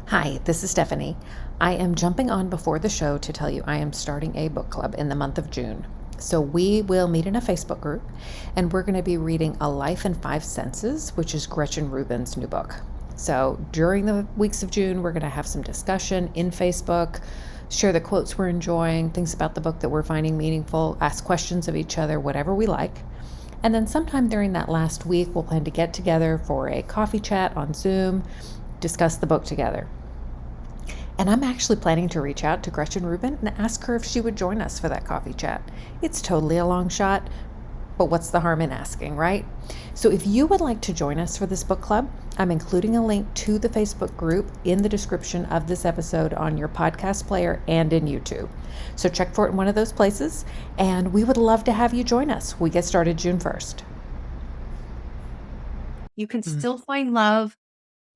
Hi, this is Stephanie. I am jumping on before the show to tell you I am starting a book club in the month of June. So we will meet in a Facebook group and we're going to be reading A Life in Five Senses, which is Gretchen Rubin's new book. So during the weeks of June, we're going to have some discussion in Facebook, share the quotes we're enjoying, things about the book that we're finding meaningful, ask questions of each other, whatever we like. And then sometime during that last week, we'll plan to get together for a coffee chat on Zoom, discuss the book together. And I'm actually planning to reach out to Gretchen Rubin and ask her if she would join us for that coffee chat. It's totally a long shot, but what's the harm in asking, right? So if you would like to join us for this book club, I'm including a link to the Facebook group in the description of this episode on your podcast player and in YouTube. So check for it in one of those places, and we would love to have you join us. We get started June 1st. You can still find love.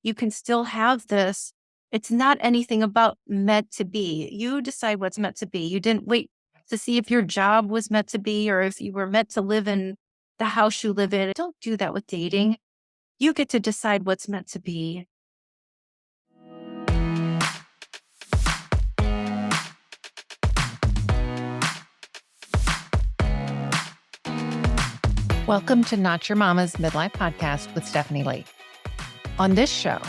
You can still have this. It's not anything about meant to be. You decide what's meant to be. You didn't wait to see if your job was meant to be or if you were meant to live in the house you live in. Don't do that with dating. You get to decide what's meant to be. Welcome to Not Your Mama's Midlife Podcast with Stephanie Lee. On this show,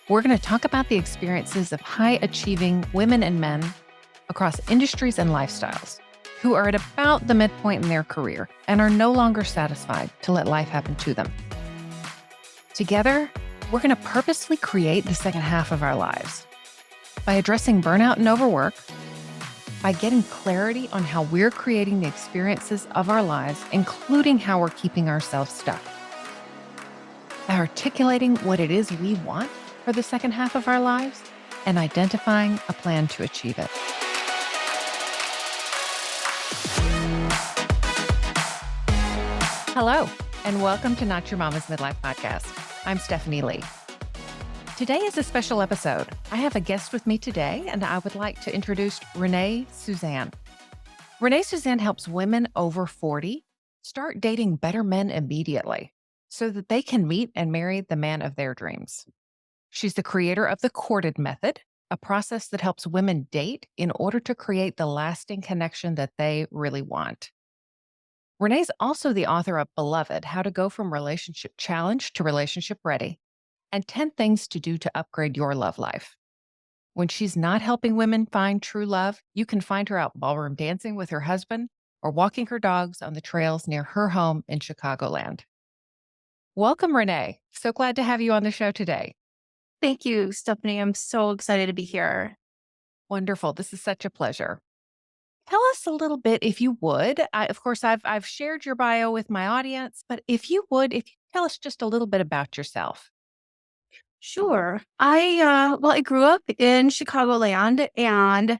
we're going to talk about the experiences of high-achieving women and men across industries and lifestyles who are at about the midpoint in their career and are no longer satisfied to let life happen to them. Together, we're going to purposely create the second half of our lives by addressing burnout and overwork, by getting clarity on how we're creating the experiences of our lives, including how we're keeping ourselves stuck, by articulating what it is we want for the second half of our lives, and identifying a plan to achieve it. Hello, and welcome to Not Your Mama's Midlife Podcast. I'm Stephanie Lee. Today is a special episode. I have a guest with me today, and I would like to introduce Renée Suzanne. Renée Suzanne helps women over 40 start dating better men immediately so that they can meet and marry the man of their dreams. She's the creator of the Courted Method, a process that helps women date in order to create the lasting connection that they really want. Renée's also the author of Beloved, How to Go from Relationship Challenged to Relationship Ready, and 10 Things to Do to Upgrade Your Love Life. When she's not helping women find true love, you can find her out ballroom dancing with her husband or walking her dogs on the trails near her home in Chicagoland. Welcome, Renée. So glad to have you on the show today. Thank you, Stephanie. I'm so excited to be here. Wonderful. This is such a pleasure. Tell us a little bit, if you would. Of course, I've shared your bio with my audience, but if you tell us just a little bit about yourself. Sure. I grew up in Chicagoland and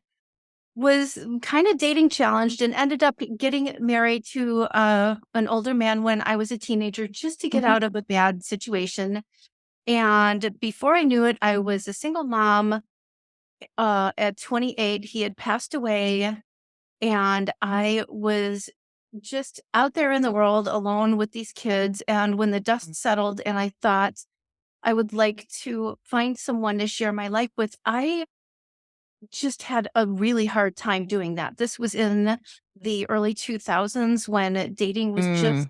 was kind of dating challenged and ended up getting married to an older man when I was a teenager just to get out of a bad situation. And before I knew it, I was a single mom. At 28, he had passed away, and I was just out there in the world alone with these kids. And when the dust settled and I thought I would like to find someone to share my life with, I just had a really hard time doing that. This was in the early 2000s when dating was just,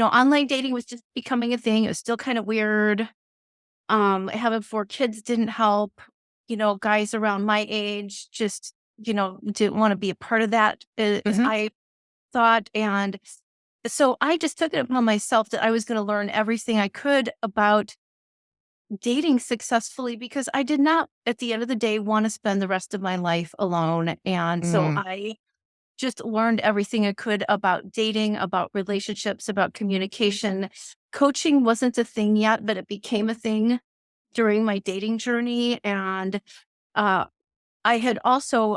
online dating was just becoming a thing. It was still kind of weird. Having 4 kids didn't help. Guys around my age just, didn't want to be a part of that, as I thought. And so I just took it upon myself that I was going to learn everything I could about dating successfully because I did not, at the end of the day, want to spend the rest of my life alone. And so I just learned everything I could about dating, about relationships, about communication. Coaching wasn't a thing yet, but it became a thing during my dating journey. And I had also,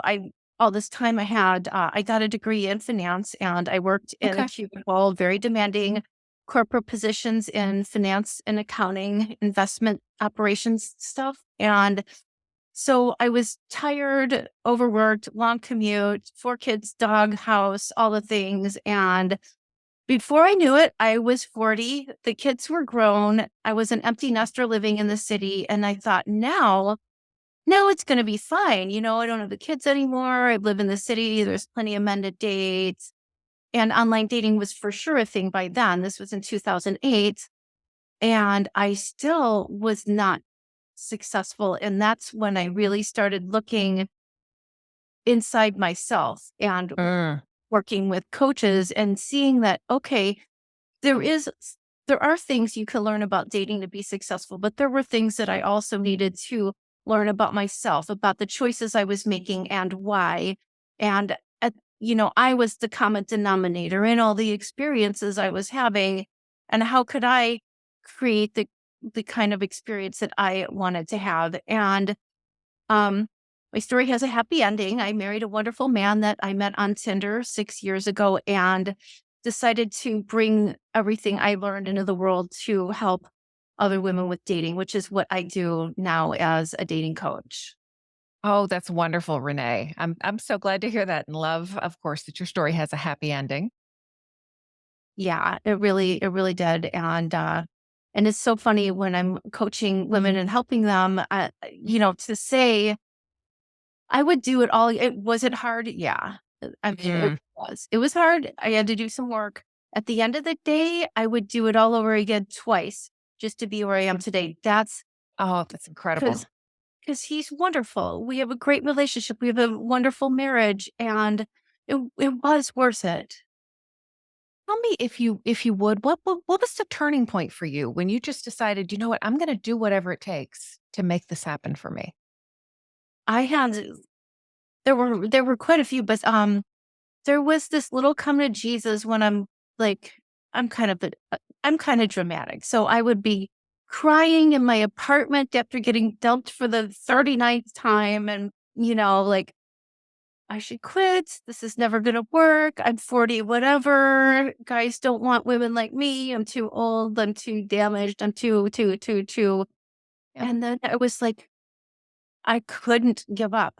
all this time I got a degree in finance and I worked in a cubicle, very demanding corporate positions in finance and accounting, investment operations stuff. And so I was tired, overworked, long commute, 4 kids, dog, house, all the things. And before I knew it, I was 40. The kids were grown. I was an empty nester living in the city. And I thought, now no, it's going to be fine. I don't have the kids anymore. I live in the city. There's plenty of men to date. And online dating was for sure a thing by then. This was in 2008. And I still was not successful. And that's when I really started looking inside myself and Mm. working with coaches and seeing that, okay, there is there are things you can learn about dating to be successful, but there were things that I also needed to learn about myself, about the choices I was making and why. And I was the common denominator in all the experiences I was having, and how could I create the kind of experience that I wanted to have. And um my story has a happy ending. I married a wonderful man that I met on Tinder 6 years ago and decided to bring everything I learned into the world to help other women with dating, which is what I do now as a dating coach. Oh, that's wonderful, Renee. I'm so glad to hear that and love, of course, that your story has a happy ending. Yeah, it really did. And it's so funny when I'm coaching women and helping them, to say I would do it all. Was it hard? Yeah. I mean, it Mm. was. It was hard. I had to do some work. At the end of the day, I would do it all over again twice just to be where I am today. That's Oh, that's incredible. because he's wonderful. We have a great relationship. We have a wonderful marriage, and it was worth it. Tell me if you would, what was the turning point for you when you just decided, you know what, I'm going to do whatever it takes to make this happen for me? I had there were quite a few, but there was this little come to Jesus when like, I'm kind of I'm kind of dramatic. So I would be crying in my apartment after getting dumped for the 39th time and, like, I should quit. This is never going to work. I'm 40, whatever. Guys don't want women like me. I'm too old. I'm too damaged. I'm too. Yep. And then I was like, I couldn't give up.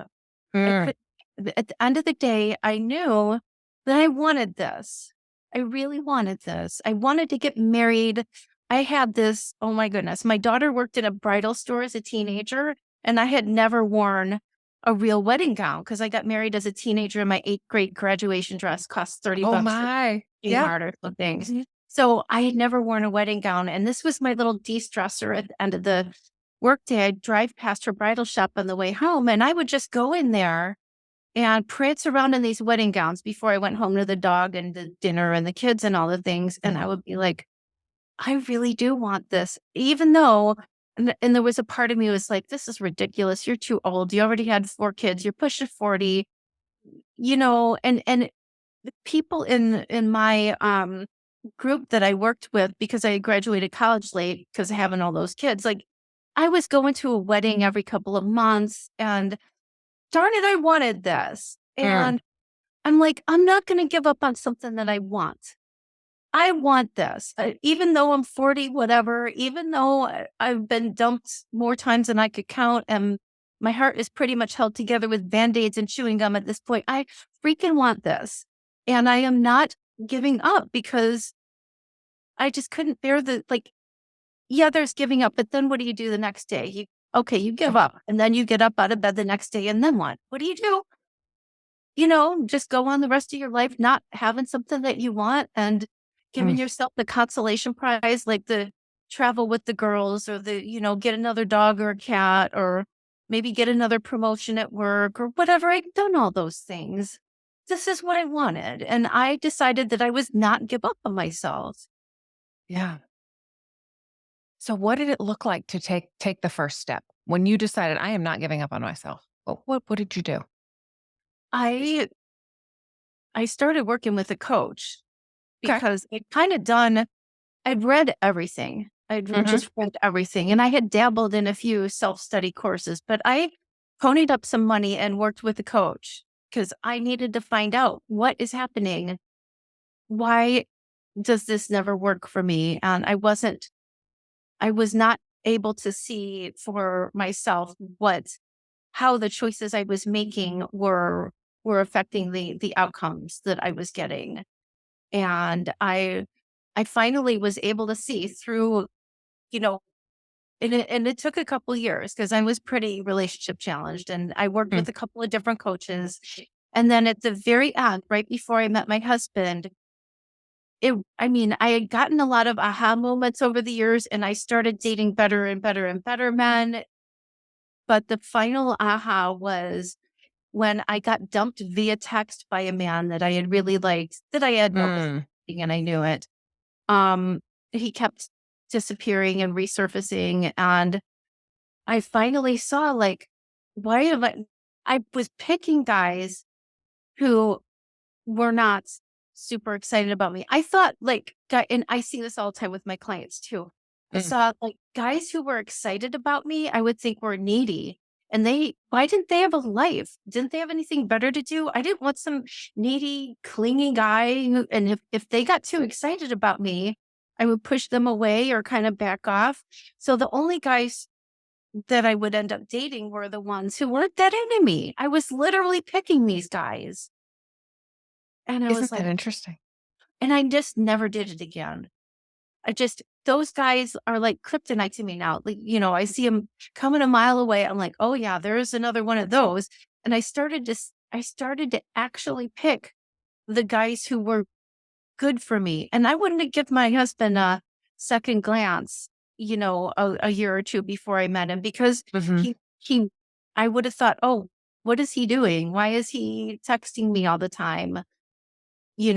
I Mm. could At the end of the day, I knew that I wanted this. I really wanted this. I wanted to get married. I had this, oh my goodness. My daughter worked in a bridal store as a teenager, and I had never worn a real wedding gown because I got married as a teenager and my eighth grade graduation dress cost 30 Oh bucks at my. Yep. Kmart or something. So I had never worn a wedding gown. And this was my little de-stressor at the end of the workday. I'd drive past her bridal shop on the way home and I would just go in there and prance around in these wedding gowns before I went home to the dog and the dinner and the kids and all the things. And I would be like, I really do want this, even though, and there was a part of me was like, this is ridiculous. You're too old. You already had 4 kids. You're pushing 40, and the people in my group that I worked with because I graduated college late because of having all those kids, like I was going to a wedding every couple of months and darn it, I wanted this. Mm. And I'm like, I'm not going to give up on something that I want. I want this. Even though I'm 40, whatever, even though I've been dumped more times than I could count, and my heart is pretty much held together with band-aids and chewing gum at this point, I freaking want this. And I am not giving up because I just couldn't bear yeah, there's giving up, but then what do you do the next day? You give up and then you get up out of bed the next day and then what? What do you do? Just go on the rest of your life not having something that you want and giving Mm. yourself the consolation prize, like the travel with the girls or get another dog or a cat or maybe get another promotion at work or whatever. I've done all those things. This is what I wanted. And I decided that I was not give up on myself. Yeah. So what did it look like to take the first step when you decided I am not giving up on myself? What did you do? I I started working with a coach Okay. because I'd read everything. I'd Hmm. just read everything, and I had dabbled in a few self-study courses, but I ponied up some money and worked with a coach because I needed to find out what is happening. Why does this never work for me? And I was not able to see for myself how the choices I was making were affecting the outcomes that I was getting. And I finally was able to see through, you know, And it took a couple years because I was pretty relationship challenged, and I worked Mm. with a couple of different coaches. And then at the very end, right before I met my husband, I mean, I had gotten a lot of aha moments over the years, and I started dating better and better and better men. But the final aha was when I got dumped via text by a man that I had really liked, that I had no business Mm. dating, and I knew it. Um, he kept disappearing and resurfacing, and I finally saw, like, why am I was picking guys who were not super excited about me. I thought, like, guy and I see this all the time with my clients too. I Mm. saw, like, guys who were excited about me, I would think were needy. And why didn't they have a life? Didn't they have anything better to do? I didn't want some needy, clingy guy and if they got too excited about me, I would push them away or kind of back off. So the only guys that I would end up dating were the ones who weren't that into me. I was literally picking these guys. And I was Isn't that like, interesting? and I just never did it again. Those guys are like kryptonite to me now. Like, I see them coming a mile away. I'm like, oh yeah, there's another one of those. And I started to actually pick the guys who were good for me. And I wouldn't give my husband a second glance, a year or two before I met him because Hmm. he, I would have thought, oh, what is he doing? Why is he texting me all the time? He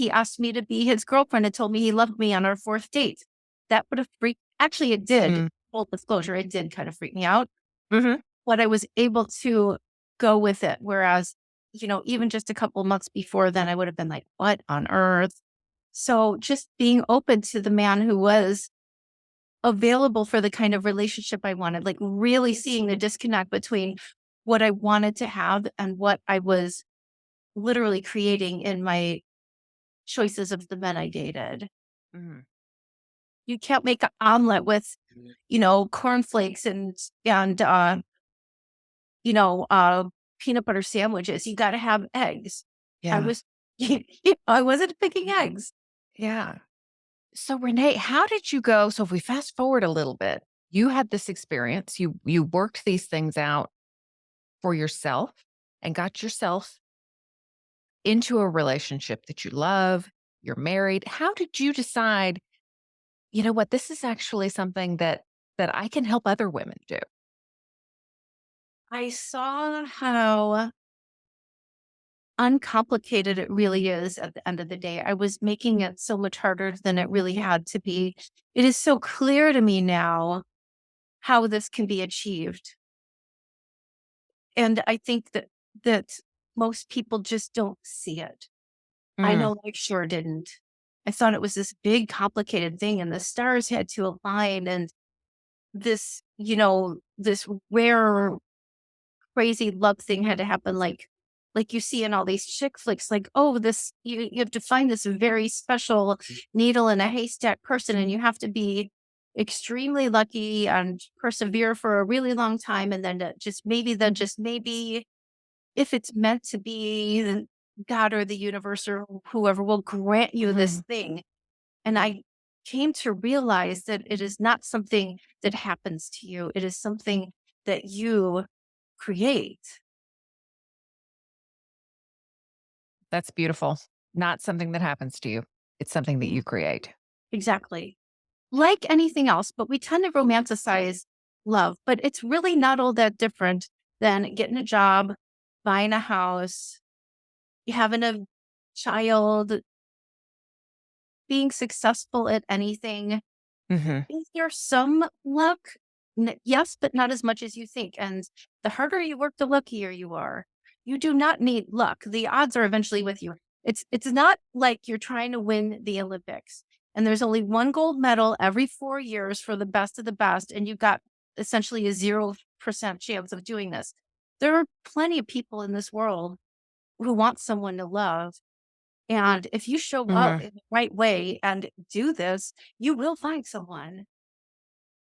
asked me to be his girlfriend and told me he loved me on our fourth date. That would have actually, it did. Mm. Full disclosure, it did kind of freak me out, Hmm. but I was able to go with it. Whereas, even just a couple months before then, I would have been like, what on earth? So just being open to the man who was available for the kind of relationship I wanted, like really seeing the disconnect between what I wanted to have and what I was literally creating in my choices of the men I dated. Mm. You can't make an omelet with, cornflakes and you know, uh, peanut butter sandwiches. You got to have eggs. I Yeah. was, I wasn't picking eggs. Yeah. So Renee, how did you go? So if we fast forward a little bit, you had this experience, you worked these things out for yourself and got yourself into a relationship that you love, you're married. How did you decide, you know what, this is actually something that I can help other women do? I saw how uncomplicated it really is at the end of the day. I was making it so much harder than it really had to be. It is so clear to me now how this can be achieved. And I think that most people just don't see it. I Mm. know I sure didn't. I thought it was this big complicated thing and the stars had to align and this rare crazy love thing had to happen like you see in all these chick flicks, like, oh, this you have to find this very special needle in a haystack person and you have to be extremely lucky and persevere for a really long time and then just maybe if it's meant to be, then God or the universe or whoever will grant you this Mhm. thing. And I came to realize that it is not something that happens to you. It is something that you create. That's beautiful. Not something that happens to you. It's something that you create. Exactly. Like anything else, but we tend to romanticize love, but it's really not all that different than getting a job, buying a house, having a child, being successful at anything. Mhm. Is there some luck? Yes, but not as much as you think. And the harder you work, the luckier you are. You do not need luck. The odds are eventually with you. It's not like you're trying to win the Olympics and there's only one gold medal every 4 years for the best of the best, and you've got essentially a 0% chance of doing this. There are plenty of people in this world who want someone to love. And if you show up Mhm. in the right way and do this, you will find someone.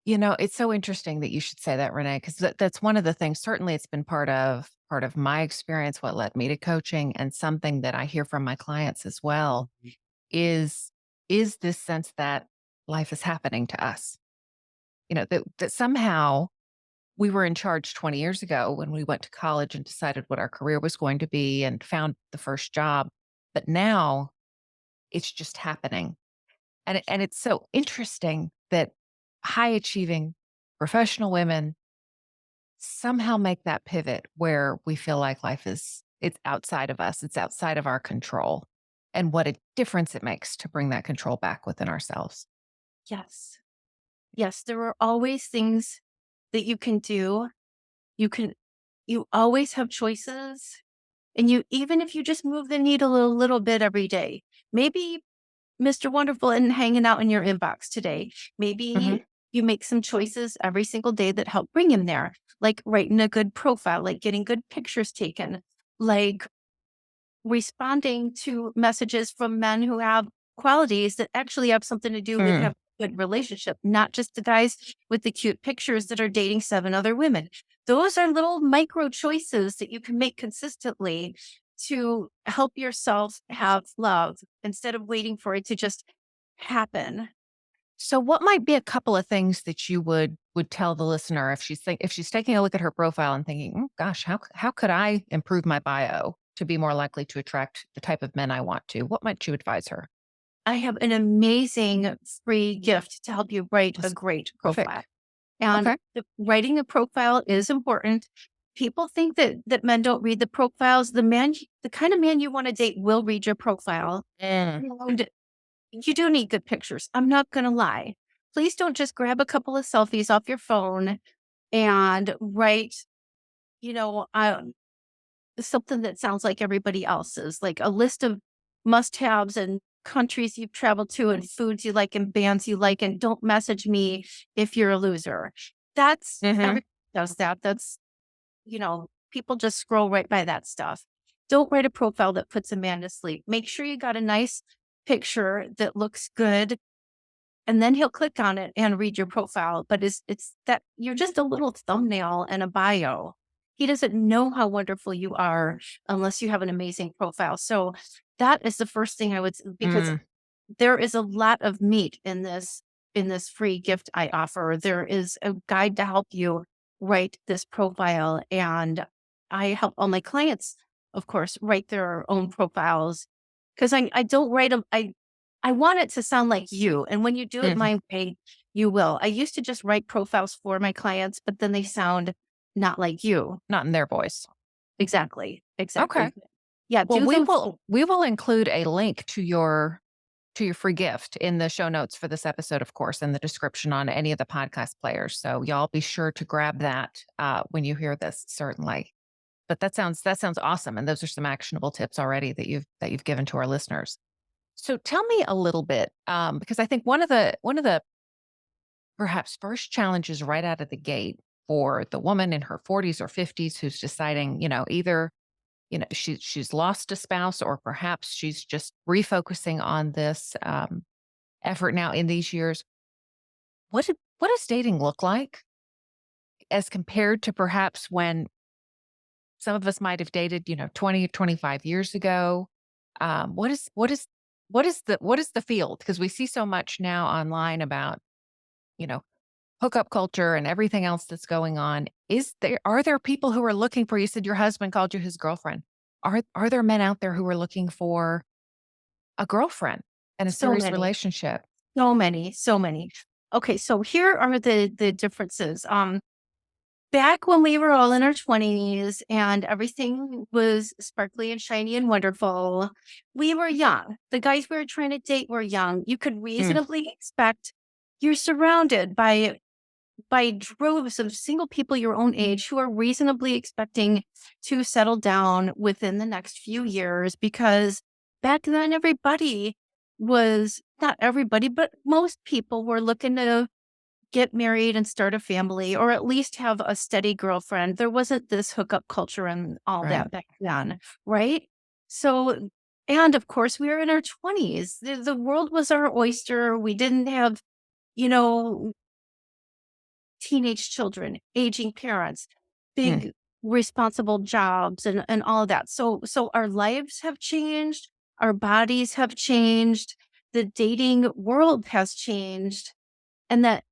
You know, it's so interesting that you should say that, Renee, because that's one of the things. Certainly, it's been part of my experience, what led me to coaching, and something that I hear from my clients as well is is this sense that life is happening to us. that somehow we were in charge 20 years ago when we went to college and decided what our career was going to be and found the first job. But now it's just happening. And it's so interesting that high achieving professional women somehow make that pivot where we feel like it's outside of us, it's outside of our control, and what a difference it makes to bring that control back within ourselves. Yes. Yes, there are always things that you can do. You always have choices. And even if you just move the needle a little bit every day, maybe Mr. Wonderful isn't hanging out in your inbox today. Mhm. Maybe you make some choices every single day that help bring him there, like writing a good profile, like getting good pictures taken, like responding to messages from men who have qualities that actually have something to do with Mm. having a good relationship, not just the guys with the cute pictures that are dating 7 other women. Those are little micro choices that you can make consistently to help yourself have love instead of waiting for it to just happen. So what might be a couple of things that you would tell the listener if she's taking a look at her profile and thinking, gosh, how could I improve my bio to be more likely to attract the type of men I want to? What might you advise her? I have an amazing free gift to help you write a That's great profile. perfect. And Okay. writing a profile is important. People think that men don't read the profiles. The kind of man you want to date will read your profile. Mm. And you do need good pictures. I'm not going to lie. Please don't just grab a couple of selfies off your phone and write, you know, something that sounds like everybody else's, like a list of must-haves and countries you've traveled to and foods you like and bands you like, and don't message me if you're a loser. That's Mhm. everybody does that. People just scroll right by that stuff. Don't write a profile that puts a man to sleep. Make sure you got a nice picture that looks good, and then he'll click on it and read your profile. But it's that you're just a little thumbnail and a bio. He doesn't know how wonderful you are unless you have an amazing profile. So that is the first thing I would because Mm. there is a lot of meat in this free gift I offer. There is a guide to help you write this profile, and I help all my clients, of course, write their own profiles because I don't write them. I want it to sound like you, and when you do it Mhm. my way, you will. I used to just write profiles for my clients, but then they sound not like you. Not in their voice. Exactly. Okay. Exactly. Yeah, Well, do them. we will include a link to your free gift in the show notes for this episode, of course, and the description on any of the podcast players. So y'all be sure to grab that when you hear this, certainly. But that sounds awesome, and those are some actionable tips already that you've given to our listeners. So tell me a little bit, because I think one of the perhaps first challenges right out of the gate for the woman in her 40s or 50s who's deciding, either she's lost a spouse, or perhaps she's just refocusing on this effort now in these years. What does dating look like as compared to perhaps when some of us might have dated, 20, 25 years ago? What is the field? Because we see so much now online about, you know, hookup culture and everything else that's going on. Are there people who are looking for, you said your husband called you his girlfriend. Are there men out there who are looking for a girlfriend and a So serious many. relationship? So many, so many. Okay, so here are the differences. Back when we were all in our 20s and everything was sparkly and shiny and wonderful, we were young. The guys we were trying to date were young. You could Mm. reasonably expect you're surrounded by droves of single people your own age who are reasonably expecting to settle down within the next few years because back then everybody was not everybody, but most people were looking to get married and start a family or at least have a steady girlfriend. There wasn't this hookup culture and all Right. that back then, right? So, and of course, we were in our 20s. The world was our oyster. We didn't have, you know, teenage children, aging parents, Mm. big responsible jobs and all of that. So our lives have changed, our bodies have changed, the dating world has changed, and that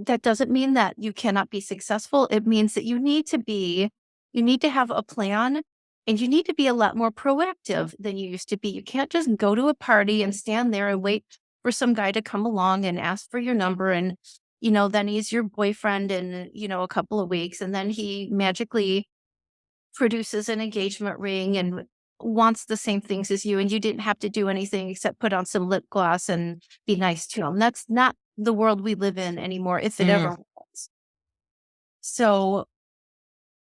that doesn't mean that you cannot be successful. It means that you need to have a plan, and you need to be a lot more proactive than you used to be. You can't just go to a party and stand there and wait for some guy to come along and ask for your number. And, then he's your boyfriend in, a couple of weeks. And then he magically produces an engagement ring and wants the same things as you. And you didn't have to do anything except put on some lip gloss and be nice to him. That's not the world we live in anymore, if it ever was. So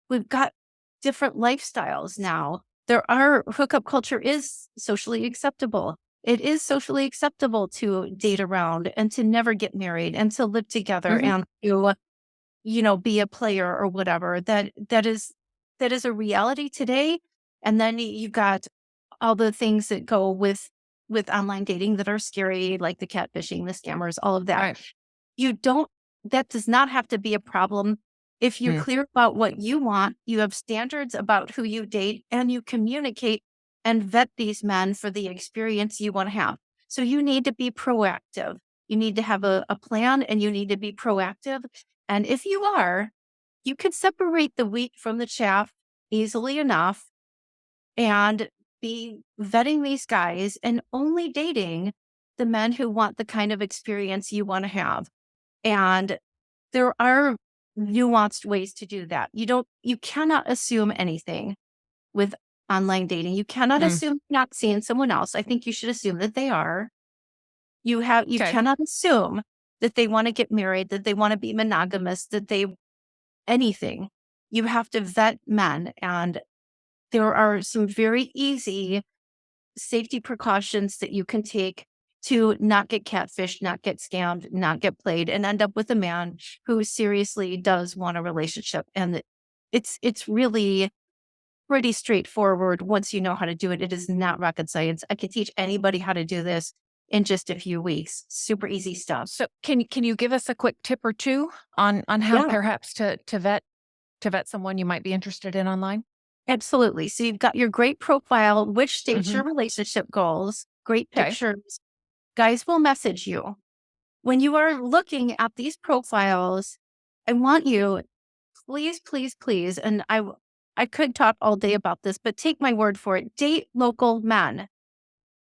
we've got different lifestyles now. Hookup culture is socially acceptable. It is socially acceptable to date around and to never get married and to live together and to, be a player or whatever. That is a reality today. And then you've got all the things that go with online dating that are scary, like the catfishing, the scammers, all of that. Right. That does not have to be a problem. If you're clear about what you want, you have standards about who you date, and you communicate and vet these men for the experience you want to have. So you need to be proactive. You need to have a plan, and you need to be proactive. And if you are, you can separate the wheat from the chaff easily enough and be vetting these guys and only dating the men who want the kind of experience you want to have. And there are nuanced ways to do that. You cannot assume anything with online dating. You cannot assume not seeing someone else. I think you should assume that they are. You cannot assume that they want to get married, that they want to be monogamous, anything. You have to vet men, and there are some very easy safety precautions that you can take to not get catfished, not get scammed, not get played, and end up with a man who seriously does want a relationship. And it's really pretty straightforward once you know how to do it. It is not rocket science. I can teach anybody how to do this in just a few weeks. Super easy stuff. So can you give us a quick tip or two on how perhaps to vet someone you might be interested in online? Absolutely. So you've got your great profile, which states your relationship goals, great pictures. Guys will message you. When you are looking at these profiles, I want you, please, please, please, and I could talk all day about this, but take my word for it. Date local men.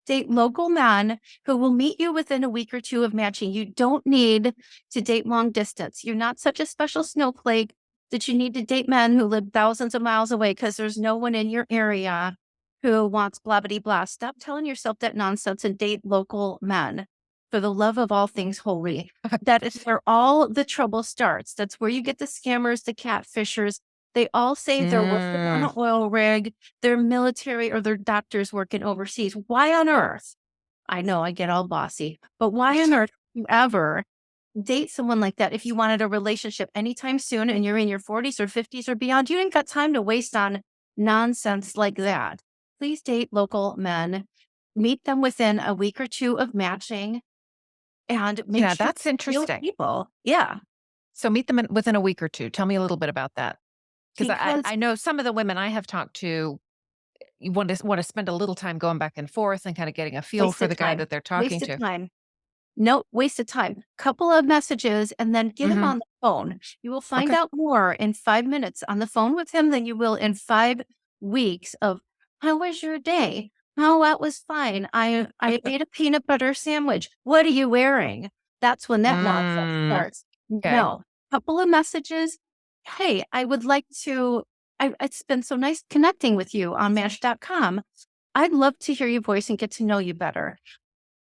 Date local men who will meet you within a week or two of matching. You don't need to date long distance. You're not such a special snowflake that you need to date men who live thousands of miles away because there's no one in your area who wants blah, blah, blah. Stop telling yourself that nonsense and date local men for the love of all things holy. That is where all the trouble starts. That's where you get the scammers, the catfishers. They all say they're working on an oil rig, they're military, or they're doctors working overseas. Why on earth? I know I get all bossy, but why on earth would you ever date someone like that if you wanted a relationship anytime soon and you're in your 40s or 50s or beyond? You ain't got time to waste on nonsense like that. Please date local men. Meet them within a week or two of matching, and make sure that's interesting. People. Yeah. So meet them within a week or two. Tell me a little bit about that. Because I know some of the women I have talked to, you want to spend a little time going back and forth and kind of getting a feel for the guy that they're talking to. Time. No, waste of time. Couple of messages and then get him on the phone. You will find out more in 5 minutes on the phone with him than you will in 5 weeks of, how was your day? Oh, that was fine. I ate a peanut butter sandwich. What are you wearing? That's when that nonsense starts. No, couple of messages. Hey, I would like to, it's been so nice connecting with you on Match.com. I'd love to hear your voice and get to know you better.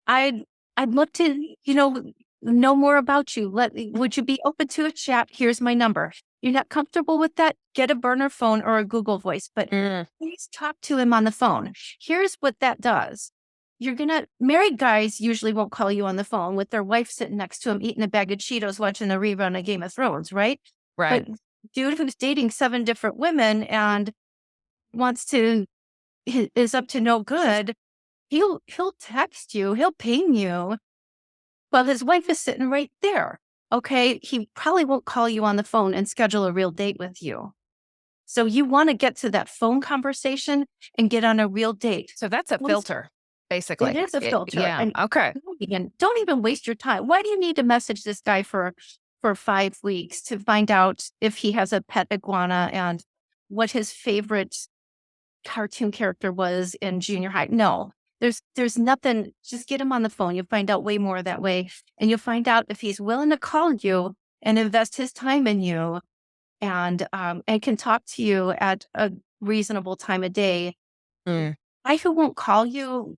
I'd love to, know more about you. Would you be open to a chat? Here's my number. You're not comfortable with that? Get a burner phone or a Google Voice, but please talk to him on the phone. Here's what that does. Married guys usually won't call you on the phone with their wife sitting next to him eating a bag of Cheetos watching a rerun of Game of Thrones, right? Right. But dude who's dating 7 different women and is up to no good, he'll text you, he'll ping you. Well, his wife is sitting right there. Okay. He probably won't call you on the phone and schedule a real date with you. So you want to get to that phone conversation and get on a real date. So that's a filter, basically. It is a filter. Yeah. And okay. don't even waste your time. Why do you need to message this guy for for 5 weeks to find out if he has a pet iguana and what his favorite cartoon character was in junior high. No, there's nothing. Just get him on the phone. You'll find out way more that way. And you'll find out if he's willing to call you and invest his time in you and can talk to you at a reasonable time of day. Mm. Guy who won't call you,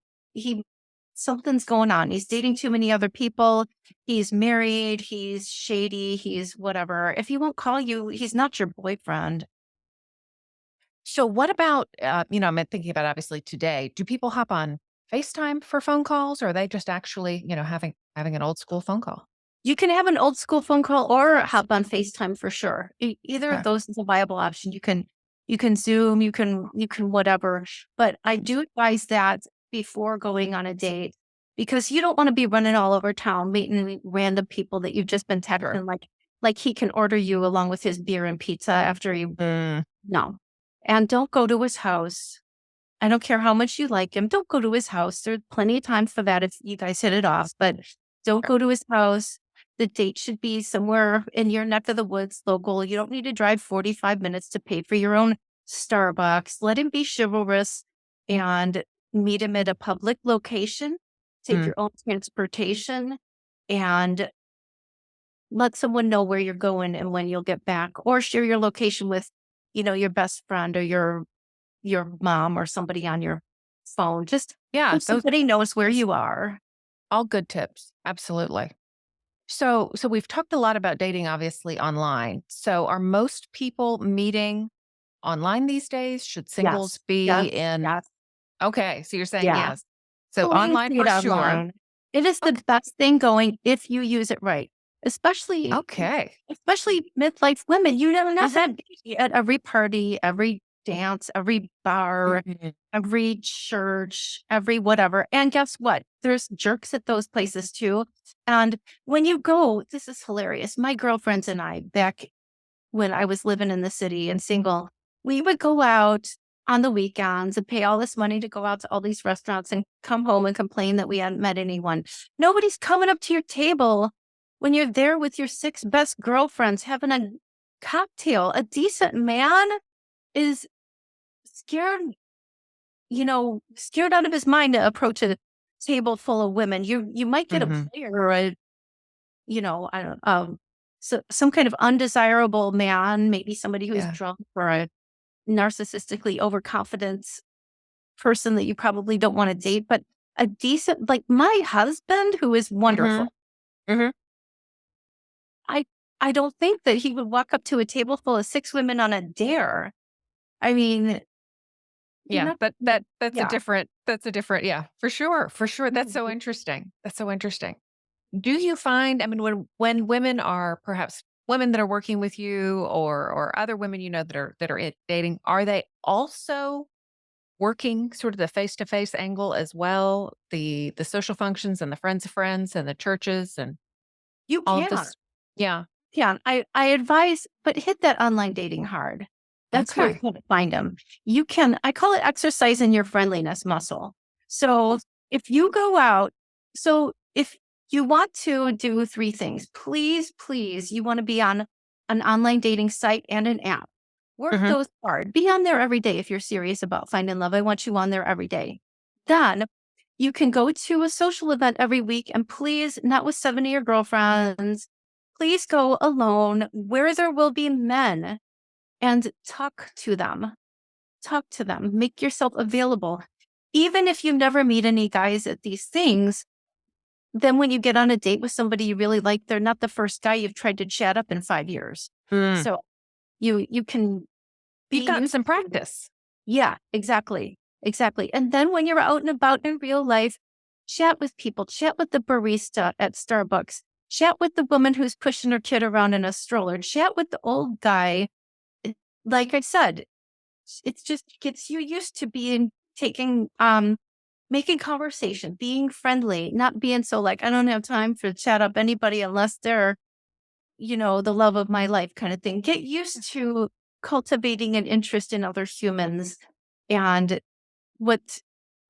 something's going on. He's dating too many other people. He's married. He's shady. He's whatever. If he won't call you, he's not your boyfriend. So what about, I'm thinking about obviously today, do people hop on FaceTime for phone calls, or are they just actually, having an old school phone call? You can have an old school phone call or hop on FaceTime for sure. Either Okay. of those is a viable option. You can Zoom, you can whatever. But I do advise that before going on a date because you don't want to be running all over town meeting random people that you've just been texting Sure. like he can order you along with his beer and pizza after you. Mm. No. And don't go to his house. I don't care how much you like him. Don't go to his house. There's plenty of time for that if you guys hit it off, but don't go to his house. The date should be somewhere in your neck of the woods, local. You don't need to drive 45 minutes to pay for your own Starbucks. Let him be chivalrous and meet him at a public location. Take Mm. your own transportation and let someone know where you're going and when you'll get back, or share your location with, your best friend or your mom or somebody on your phone. Just Yeah, so those somebody knows where you are. all good tips. Absolutely. So we've talked a lot about dating, obviously, online. So are most people meeting online these days? Should singles Yes. be Yes. in? Yes. Okay, so you're saying Yeah. yes. So Please online do for it sure. online. It is the best thing going if you use it right. Especially Okay. midlife women. You never know Mhm. that at every party, every dance, every bar, Mhm. every church, every whatever. And guess what? There's jerks at those places too. And when you go, this is hilarious. My girlfriends and I, back when I was living in the city and single, we would go out on the weekends and pay all this money to go out to all these restaurants and come home and complain that we hadn't met anyone. Nobody's coming up to your table when you're there with your 6 best girlfriends having a cocktail. A decent man is scared, scared out of his mind to approach a table full of women. You might get a Mhm. player or I don't so some kind of undesirable man, maybe somebody who's Yeah. drunk or a narcissistically overconfident person that you probably don't want to date, but a decent like my husband who is Mhm. wonderful. Mhm. I I don't think that he would walk up to a table full of 6 women on a dare. I mean, you're Yeah, not yeah. that's a different, yeah, for sure, for sure. That's so Mhm. interesting. That's so interesting. Do you find, I mean, when women are perhaps women that are working with you, or other women that are dating, are they also working sort of the face-to-face angle as well? The social functions and the friends of friends and the churches and You all of can. this? Yeah. Yeah, I advise, but hit that online dating hard. That's where you're Okay. gonna find them. You can I call it exercising your friendliness muscle. So, if you go out if you want to do 3 things, please, you wanna be on an online dating site and an app. Work Mhm. those hard. Be on there every day if you're serious about finding love. I want you on there every day. Then, you can go to a social event every week and please, not with 7 of your girlfriends, please go alone where there will be men and talk to them. Talk to them. Make yourself available. Even if you never meet any guys at these things, then when you get on a date with somebody you really like, they're not the first guy you've tried to chat up in 5 years. Mm. So you can You've be gotten used some to practice. yeah, exactly. Exactly. And then when you're out and about in real life, chat with people, chat with the barista at Starbucks, chat with the woman who's pushing her kid around in a stroller, chat with the old guy. Like I said, it's just gets you used to making conversation, being friendly, not being so like, I don't have time to chat up anybody unless they're, the love of my life kind of thing. Get used to cultivating an interest in other humans and what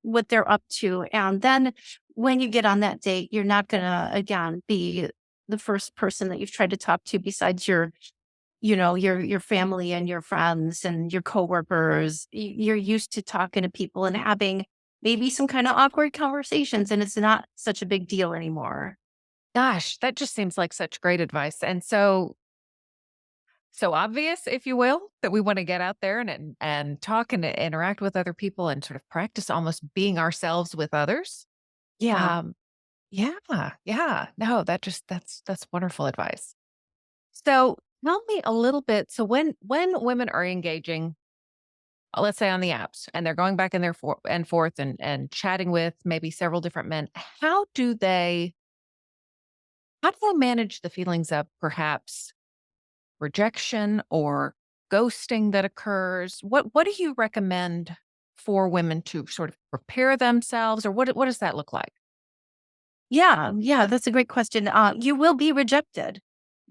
what they're up to. And then when you get on that date, you're not gonna again be the first person that you've tried to talk to besides your family and your friends and your coworkers. You're used to talking to people and having maybe some kind of awkward conversations, and it's not such a big deal anymore. Gosh, that just seems like such great advice. And so obvious, if you will, that we want to get out there and talk and interact with other people and sort of practice almost being ourselves with others. Yeah. Um, yeah, yeah. No, that's wonderful advice. So tell me a little bit. So when women are engaging, let's say on the apps, and they're going back and forth and chatting with maybe several different men, how do they manage the feelings of perhaps rejection or ghosting that occurs? What do you recommend for women to sort of prepare themselves, or what does that look like? Yeah, that's a great question. You will be rejected.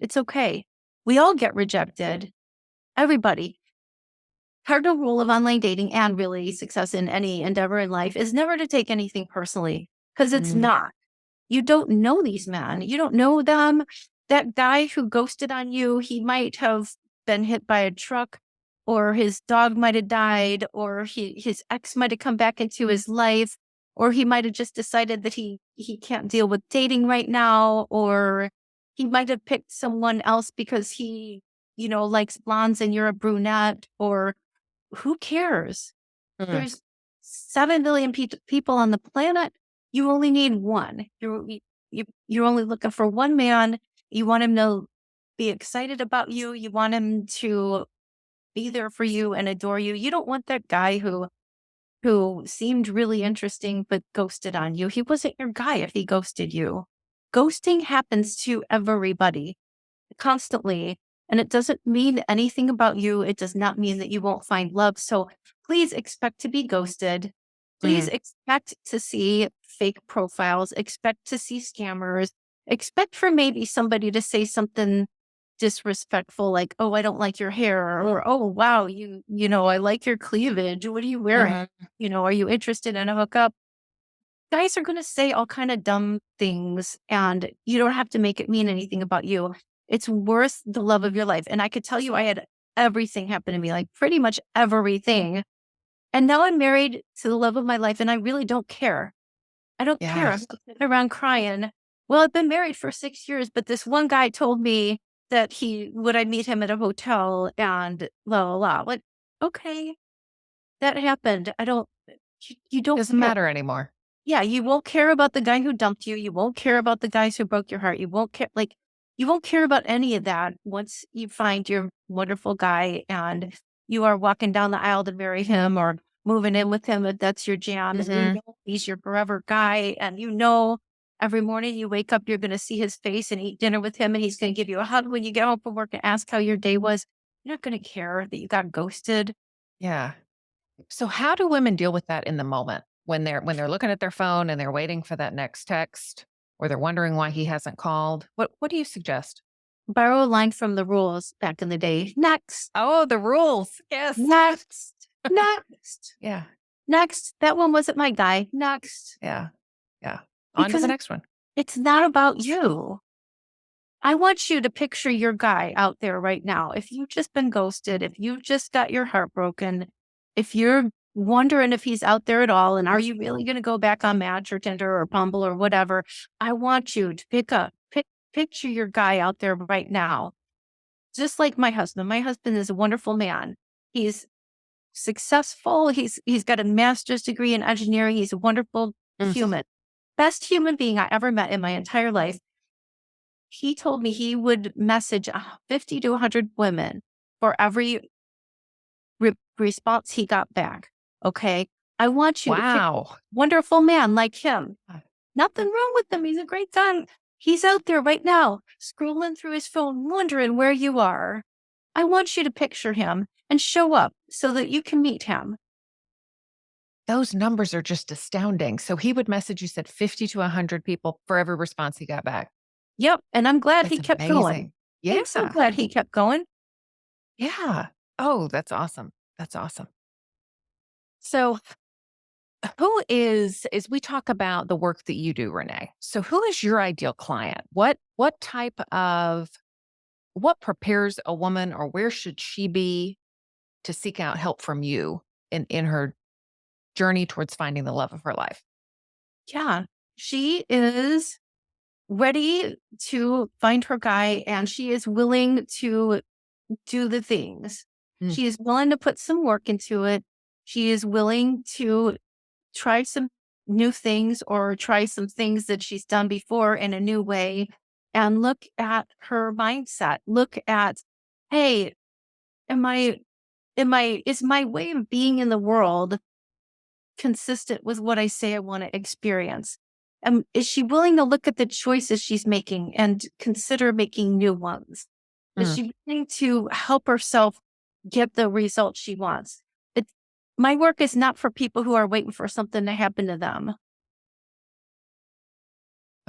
It's okay. We all get rejected. Everybody. Cardinal rule of online dating and really success in any endeavor in life is never to take anything personally because it's Mm, not. You don't know these men. You don't know them. That guy who ghosted on you, he might have been hit by a truck, or his dog might have died, or his ex might have come back into his life, or he might have just decided that he can't deal with dating right now, or he might have picked someone else because he likes blondes and you're a brunette, or who cares? mm, There's 7 billion people on the planet. You only need one. You're only looking for one man. You want him to be excited about you. You want him to be there for you and adore you. You don't want that guy who seemed really interesting but ghosted on you. He wasn't your guy if he ghosted you. Ghosting happens to everybody constantly. And it doesn't mean anything about you. It does not mean that you won't find love. So please expect to be ghosted. Please mm, expect to see fake profiles. Expect to see scammers. Expect for maybe somebody to say something disrespectful like, "Oh, I don't like your hair," or "Oh, wow, I like your cleavage. What are you wearing? mhm. Are you interested in a hookup?" Guys are going to say all kind of dumb things, and you don't have to make it mean anything about you. It's worth the love of your life. And I could tell you I had everything happen to me, like pretty much everything. And now I'm married to the love of my life and I really don't care. I don't care. I'm Yes. not sitting around crying. Well, I've been married for 6 years, but this one guy told me that would I meet him at a hotel and la la la. Like, okay, that happened. You don't Doesn't care. matter anymore. Yeah, you won't care about the guy who dumped you. You won't care about the guys who broke your heart. You won't care about any of that once you find your wonderful guy and you are walking down the aisle to marry him or moving in with him if that's your jam. And you Mhm. know he's your forever guy. And every morning you wake up, you're going to see his face and eat dinner with him. And he's going to give you a hug when you get home from work and ask how your day was. You're not going to care that you got ghosted. Yeah. So how do women deal with that in the moment when they're looking at their phone and they're waiting for that next text, or they're wondering why he hasn't called? What do you suggest? Borrow a line from the rules back in the day. Next. Oh, the rules. Yes. Next. Next. Yeah. Next. That one wasn't my guy. Next. Yeah. Yeah. On to Because the next one. it's not about you. I want you to picture your guy out there right now. If you've just been ghosted, if you just got your heart broken, if you're wondering if he's out there at all, and are you really going to go back on Match or Tinder or Bumble or whatever, I want you to picture your guy out there right now. Just like my husband. My husband is a wonderful man. He's successful. He's got a master's degree in engineering. He's a wonderful Mm. human. Best human being I ever met in my entire life. He told me he would message 50 to 100 women for every response he got back. Okay. I want you to pick a Wow. wonderful man like him. Uh, Nothing wrong with him. He's a great guy. He's out there right now, scrolling through his phone, wondering where you are. I want you to picture him and show up so that you can meet him. Those numbers are just astounding. So he would message, you said 50 to 100 people for every response he got back. Yep. And I'm glad he That's kept going. amazing. Yeah. I'm so glad he kept going. Yeah. Oh, that's awesome. That's awesome. So who is we talk about the work that you do, Renee. So who is your ideal client? What type of what prepares a woman, or where should she be to seek out help from you in her journey towards finding the love of her life? Yeah, she is ready to find her guy and she is willing to do the things. Mm, She is willing to put some work into it. She is willing to try some new things or try some things that she's done before in a new way and look at her mindset. Look at, hey, is my way of being in the world consistent with what I say I want to experience? Is she willing to look at the choices she's making and consider making new ones? Is mm. she willing to help herself get the results she wants? It, my work is not for people who are waiting for something to happen to them.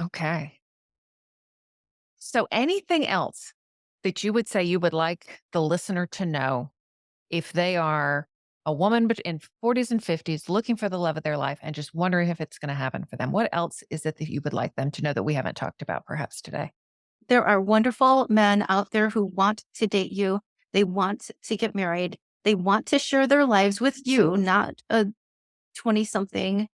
Okay. So anything else that you would say you would like the listener to know if they are a woman in 40s and 50s looking for the love of their life and just wondering if it's going to happen for them? What else is it that you would like them to know that we haven't talked about perhaps today? There are wonderful men out there who want to date you. They want to get married. They want to share their lives with you, not a 20 something.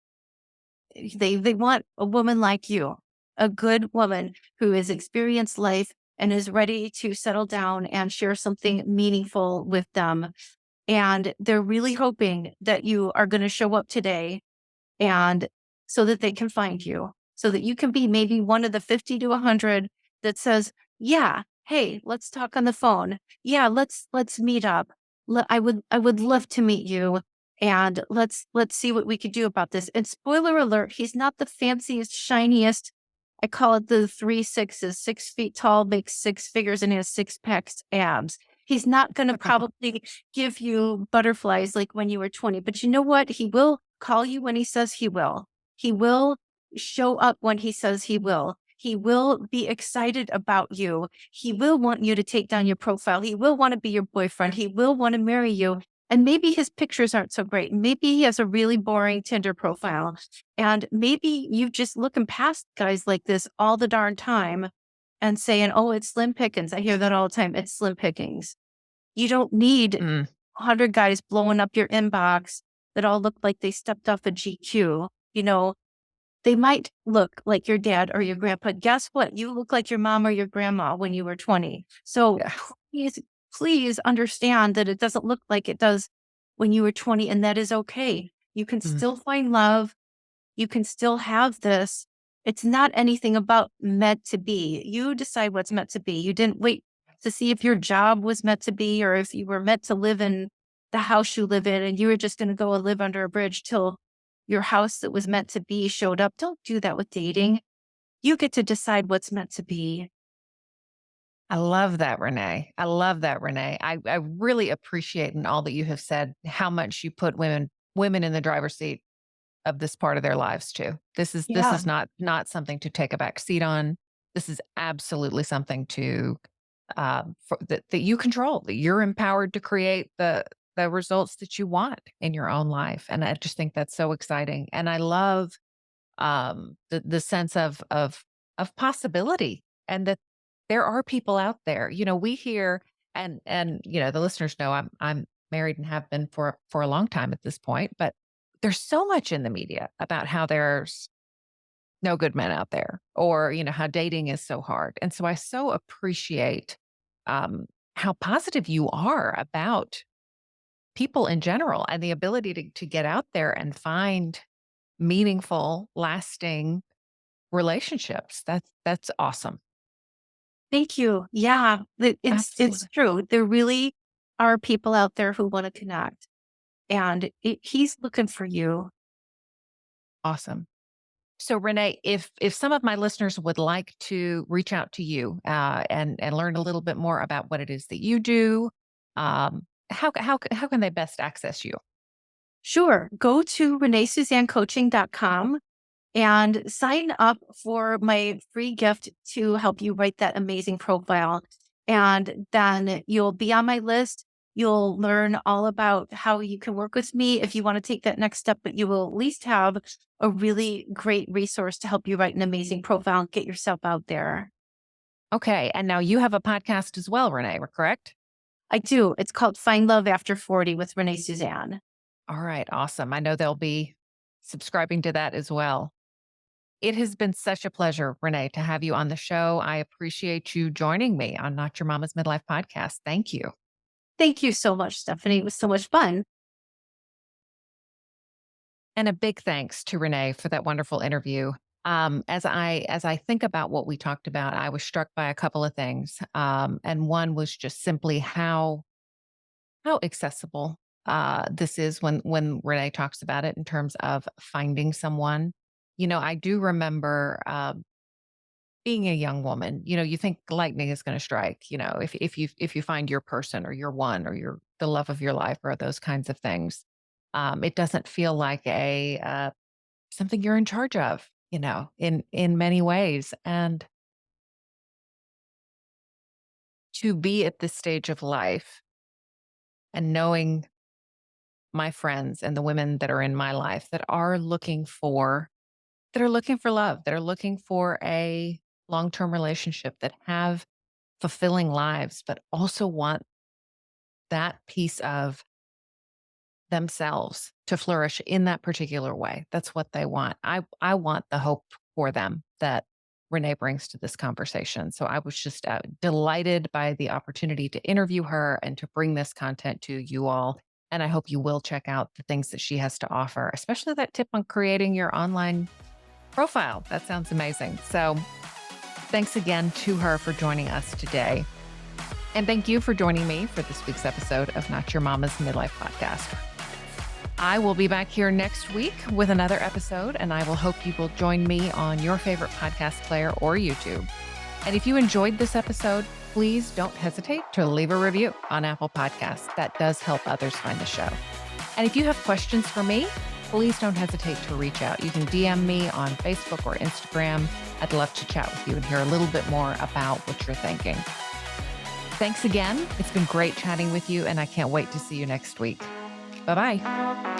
They want a woman like you, a good woman who has experienced life and is ready to settle down and share something meaningful with them. And they're really hoping that you are going to show up today and so that they can find you, so that you can be maybe one of the 50 to 100 that says, yeah, hey, let's talk on the phone. Yeah, let's meet up. I would love to meet you and let's see what we could do about this. And spoiler alert, he's not the fanciest, shiniest. I call it the 3 6s, 6 feet tall, makes six figures and has six packs abs. He's not going to probably give you butterflies like when you were 20, but you know what? He will call you when he says he will. He will show up when he says he will. He will be excited about you. He will want you to take down your profile. He will want to be your boyfriend. He will want to marry you. And maybe his pictures aren't so great. Maybe he has a really boring Tinder profile. And maybe you're just looking past guys like this all the darn time and saying, oh, it's slim pickings. I hear that all the time. It's slim pickings. You don't need Mm, 100 guys blowing up your inbox that all look like they stepped off a GQ. You know, they might look like your dad or your grandpa. Guess what? You look like your mom or your grandma when you were 20. So yeah. please, please understand that it doesn't look like it does when you were 20, and that is okay. You can Mm. still find love. You can still have this. It's not anything about meant to be. You decide what's meant to be. You didn't wait to see if your job was meant to be or if you were meant to live in the house you live in and you were just going to go and live under a bridge till your house that was meant to be showed up. Don't do that with dating. You get to decide what's meant to be. I love that, Renee. I love that, Renee. I really appreciate in all that you have said how much you put women in the driver's seat of this part of their lives too. This is Yeah. not something to take a back seat on. This is absolutely something to that you control. That you're empowered to create the results that you want in your own life. And I just think that's so exciting. And I love the sense of possibility, and that there are people out there. We hear, and the listeners know I'm married and have been for a long time at this point, but there's so much in the media about how there's no good men out there, or how dating is so hard. And so I so appreciate um how positive you are about people in general, and the ability to get out there and find meaningful, lasting relationships. That's awesome. Thank you. Yeah. It's Absolutely. true. There really are people out there who want to connect and he's looking for you. Awesome. So Renee, if some of my listeners would like to reach out to you and learn a little bit more about what it is that you do, how can they best access you? Sure. Go to reneesuzannecoaching.com and sign up for my free gift to help you write that amazing profile. And then you'll be on my list. You'll learn all about how you can work with me if you want to take that next step, but you will at least have a really great resource to help you write an amazing profile and get yourself out there. Okay. And now you have a podcast as well, Renee, correct? I do. It's called Find Love After 40 with Renée Suzanne. All right. Awesome. I know they'll be subscribing to that as well. It has been such a pleasure, Renee, to have you on the show. I appreciate you joining me on Not Your Mama's Midlife podcast. Thank you. Thank you so much, Stephanie. It was so much fun. And a big thanks to Renee for that wonderful interview. As I think about what we talked about, I was struck by a couple of things. And one was just simply how accessible this is when Renee talks about it in terms of finding someone. I do remember being a young woman. You think lightning is going to strike. If you find your person or your one or the love of your life or those kinds of things. It doesn't feel like a something you're in charge of. In many ways, and to be at this stage of life and knowing my friends and the women that are in my life that are looking for love, that are looking for a long-term relationship, that have fulfilling lives, but also want that piece of themselves to flourish in that particular way. That's what they want. I want the hope for them that Renee brings to this conversation. So I was just delighted by the opportunity to interview her and to bring this content to you all. And I hope you will check out the things that she has to offer, especially that tip on creating your online profile. That sounds amazing. So thanks again to her for joining us today. And thank you for joining me for this week's episode of Not Your Mama's Midlife Podcast. I will be back here next week with another episode, and I will hope you will join me on your favorite podcast player or YouTube. And if you enjoyed this episode, please don't hesitate to leave a review on Apple Podcasts. That does help others find the show. And if you have questions for me, please don't hesitate to reach out. You can DM me on Facebook or Instagram. I'd love to chat with you and hear a little bit more about what you're thinking. Thanks again. It's been great chatting with you, and I can't wait to see you next week. Bye-bye.